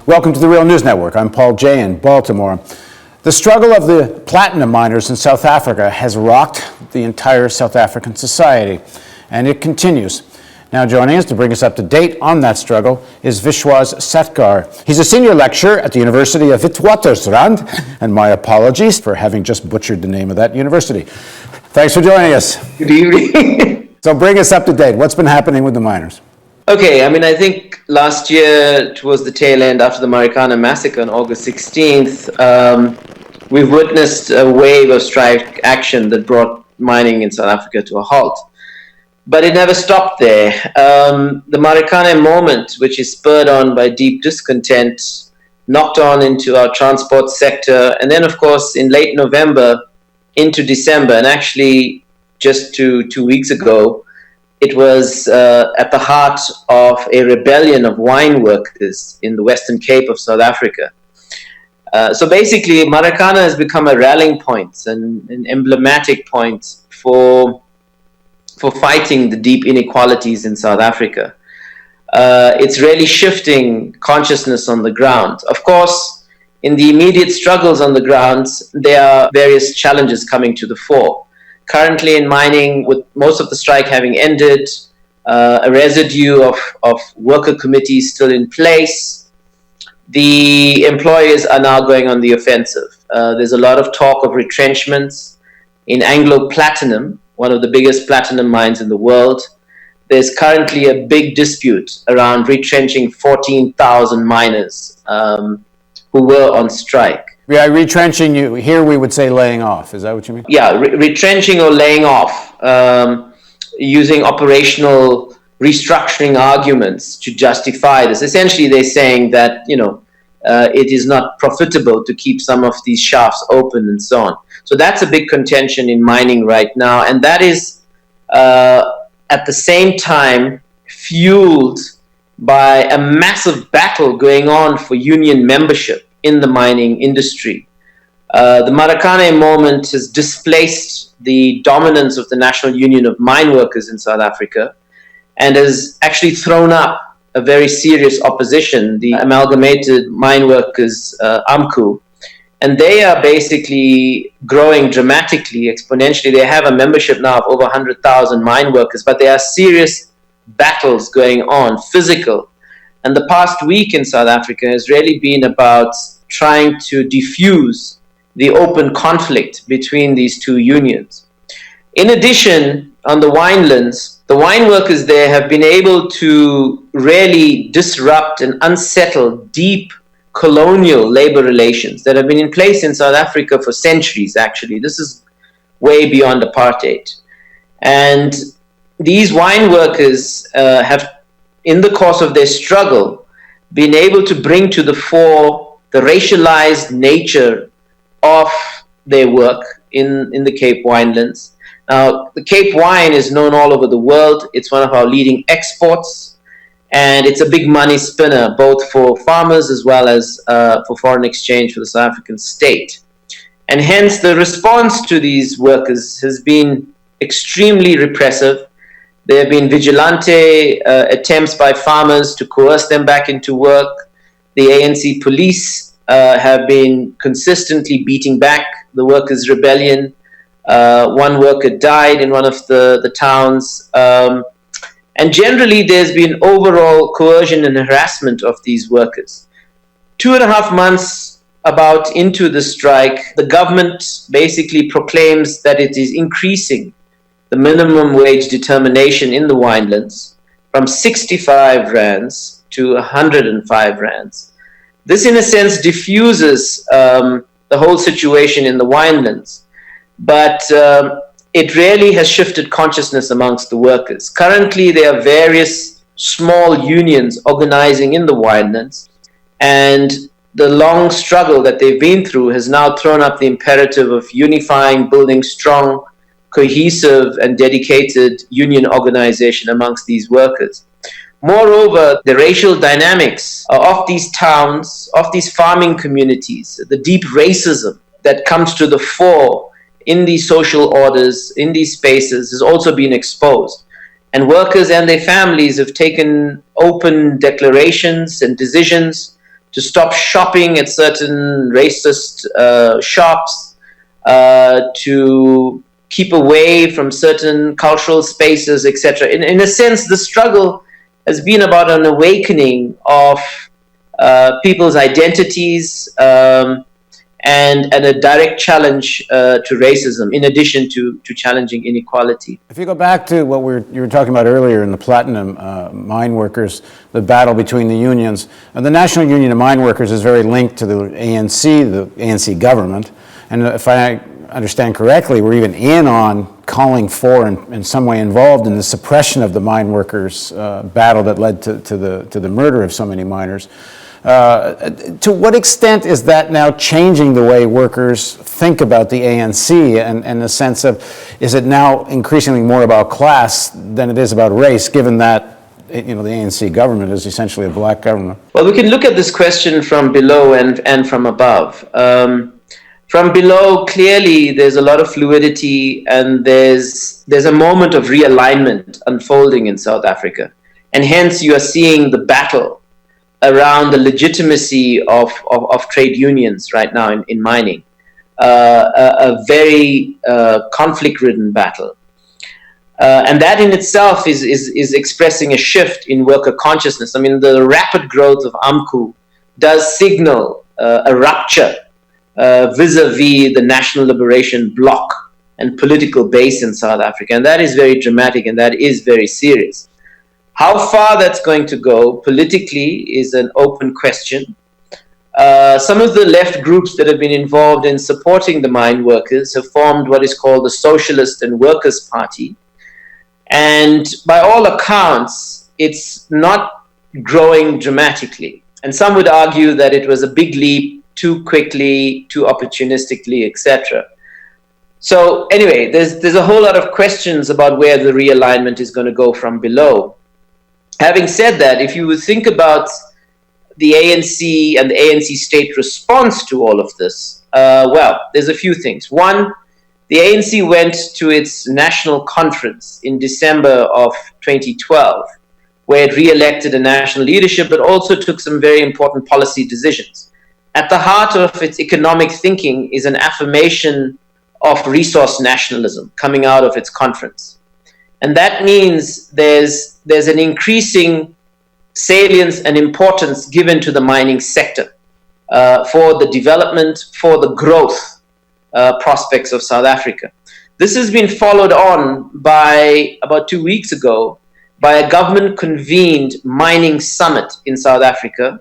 Welcome to the Real News Network. I'm Paul Jay in Baltimore. The struggle of the platinum miners in South Africa has rocked the entire South African society, and it continues. Now joining us to bring us up to date on that struggle is Vishwas Satgar. He's a senior lecturer at the University of Witwatersrand, and my apologies for having just butchered the name of that university. Thanks for joining us. Good evening. So bring us up to date. What's been happening with the miners? Okay, I think last year, towards the tail end after the Marikana massacre on August 16th, we've witnessed a wave of strike action that brought mining in South Africa to a halt. But it never stopped there. The Marikana moment, which is spurred on by deep discontent, knocked on into our transport sector, and then, of course, in late November into December, and actually just 2 weeks ago, it was at the heart of a rebellion of wine workers in the Western Cape of South Africa. So basically, Marikana has become a rallying point and an emblematic point for fighting the deep inequalities in South Africa. It's really shifting consciousness on the ground. Of course, in the immediate struggles on the ground, there are various challenges coming to the fore. Currently in mining, with most of the strike having ended, a residue of worker committees still in place, the employers are now going on the offensive. There's a lot of talk of retrenchments. In Anglo Platinum, one of the biggest platinum mines in the world, there's currently a big dispute around retrenching 14,000 miners who were on strike. Yeah, retrenching, here we would say laying off. Is that what you mean? Yeah, retrenching or laying off, using operational restructuring arguments to justify this. Essentially, they're saying that, it is not profitable to keep some of these shafts open and so on. So that's a big contention in mining right now. And that is, at the same time, fueled by a massive battle going on for union membership in the mining industry. The Marikana moment has displaced the dominance of the National Union of Mine Workers in South Africa and has actually thrown up a very serious opposition, the Amalgamated Mine Workers, AMCU. And they are basically growing dramatically, exponentially. They have a membership now of over 100,000 mine workers, but there are serious battles going on, physical. And the past week in South Africa has really been about trying to diffuse the open conflict between these two unions. In addition, on the winelands, the wine workers there have been able to really disrupt and unsettle deep colonial labor relations that have been in place in South Africa for centuries, actually. This is way beyond apartheid. And these wine workers have, in the course of their struggle, been able to bring to the fore the racialized nature of their work in the Cape winelands. Now, the Cape wine is known all over the world. It's one of our leading exports, and it's a big money spinner, both for farmers as well as for foreign exchange for the South African state. And hence, the response to these workers has been extremely repressive. There have been vigilante attempts by farmers to coerce them back into work. The ANC police have been consistently beating back the workers' rebellion. One worker died in one of the towns. And generally, there's been overall coercion and harassment of these workers. 2.5 months about into the strike, the government basically proclaims that it is increasing the minimum wage determination in the winelands from 65 rands to 105 rands. This, in a sense, diffuses the whole situation in the winelands, but it really has shifted consciousness amongst the workers. Currently, there are various small unions organizing in the winelands, and the long struggle that they've been through has now thrown up the imperative of unifying, building strong, cohesive, and dedicated union organization amongst these workers. Moreover, the racial dynamics of these towns, of these farming communities, the deep racism that comes to the fore in these social orders, in these spaces, has also been exposed. And workers and their families have taken open declarations and decisions to stop shopping at certain racist shops, to keep away from certain cultural spaces, etc. In a sense, the struggle has been about an awakening of people's identities, and a direct challenge to racism, in addition to challenging inequality. If you go back to what you were talking about earlier in the platinum mine workers, the battle between the unions, the National Union of Mine Workers is very linked to the ANC government, and if I understand correctly, we're even in on calling for and in some way involved in the suppression of the mine workers' battle that led to the murder of so many miners. To what extent is that now changing the way workers think about the ANC, and the sense of, is it now increasingly more about class than it is about race, given that the ANC government is essentially a black government? Well, we can look at this question from below and from above. From below, clearly there's a lot of fluidity, and there's a moment of realignment unfolding in South Africa, and hence you are seeing the battle around the legitimacy of trade unions right now in mining, a very conflict-ridden battle. And that in itself is expressing a shift in worker consciousness. I mean, the rapid growth of AMCU does signal a rupture vis-a-vis the National Liberation Bloc and political base in South Africa. And that is very dramatic, and that is very serious. How far that's going to go politically is an open question. Some of the left groups that have been involved in supporting the mine workers have formed what is called the Socialist and Workers' Party. And by all accounts, it's not growing dramatically. And some would argue that it was a big leap, too quickly, too opportunistically, etc. So anyway, there's a whole lot of questions about where the realignment is going to go from below. Having said that, if you would think about the ANC and the ANC state response to all of this, well, there's a few things. One, the ANC went to its national conference in December of 2012, where it re-elected a national leadership, but also took some very important policy decisions. At the heart of its economic thinking is an affirmation of resource nationalism coming out of its conference. And that means there's an increasing salience and importance given to the mining sector for the development, for the growth prospects of South Africa. This has been followed on by, about 2 weeks ago, by a government-convened mining summit in South Africa,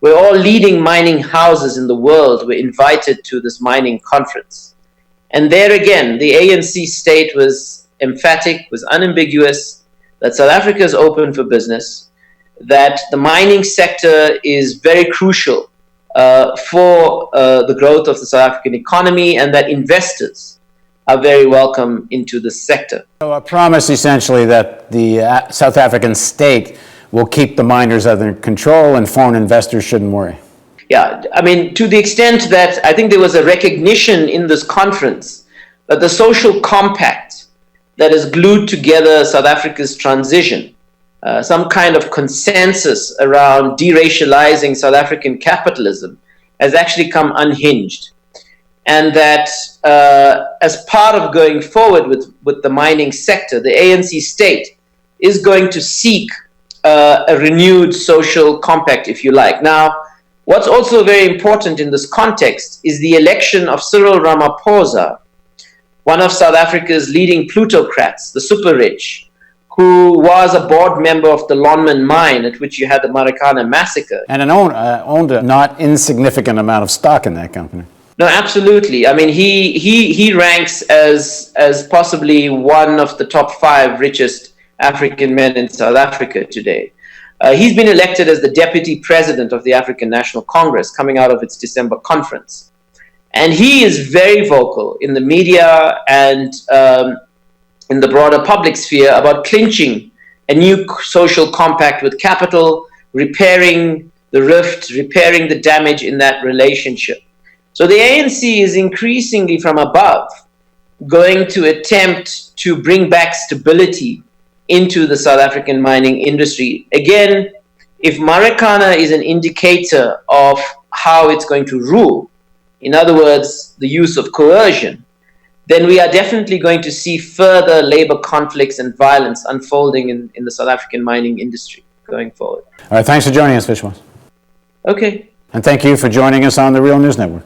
where all leading mining houses in the world were invited to this mining conference. And there again, the ANC state was emphatic, was unambiguous, that South Africa is open for business, that the mining sector is very crucial for the growth of the South African economy, and that investors are very welcome into the sector. So a promise essentially that the South African state will keep the miners under control and foreign investors shouldn't worry. Yeah, I mean, to the extent that I think there was a recognition in this conference that the social compact that has glued together South Africa's transition, some kind of consensus around deracializing South African capitalism, has actually come unhinged. And that as part of going forward with the mining sector, the ANC state is going to seek a renewed social compact, if you like. Now, what's also very important in this context is the election of Cyril Ramaphosa, one of South Africa's leading plutocrats, the super rich, who was a board member of the Lonmin mine at which you had the Marikana massacre. And owned a not insignificant amount of stock in that company. No, absolutely. I mean, he ranks as possibly one of the top 5 richest African men in South Africa today. He's been elected as the deputy president of the African National Congress coming out of its December conference. And he is very vocal in the media and in the broader public sphere about clinching a new social compact with capital, repairing the rift, repairing the damage in that relationship. So the ANC is increasingly from above going to attempt to bring back stability into the South African mining industry. Again, if Marikana is an indicator of how it's going to rule, in other words, the use of coercion, then we are definitely going to see further labor conflicts and violence unfolding in the South African mining industry going forward. All right, thanks for joining us, Vishwas. Okay. And thank you for joining us on the Real News Network.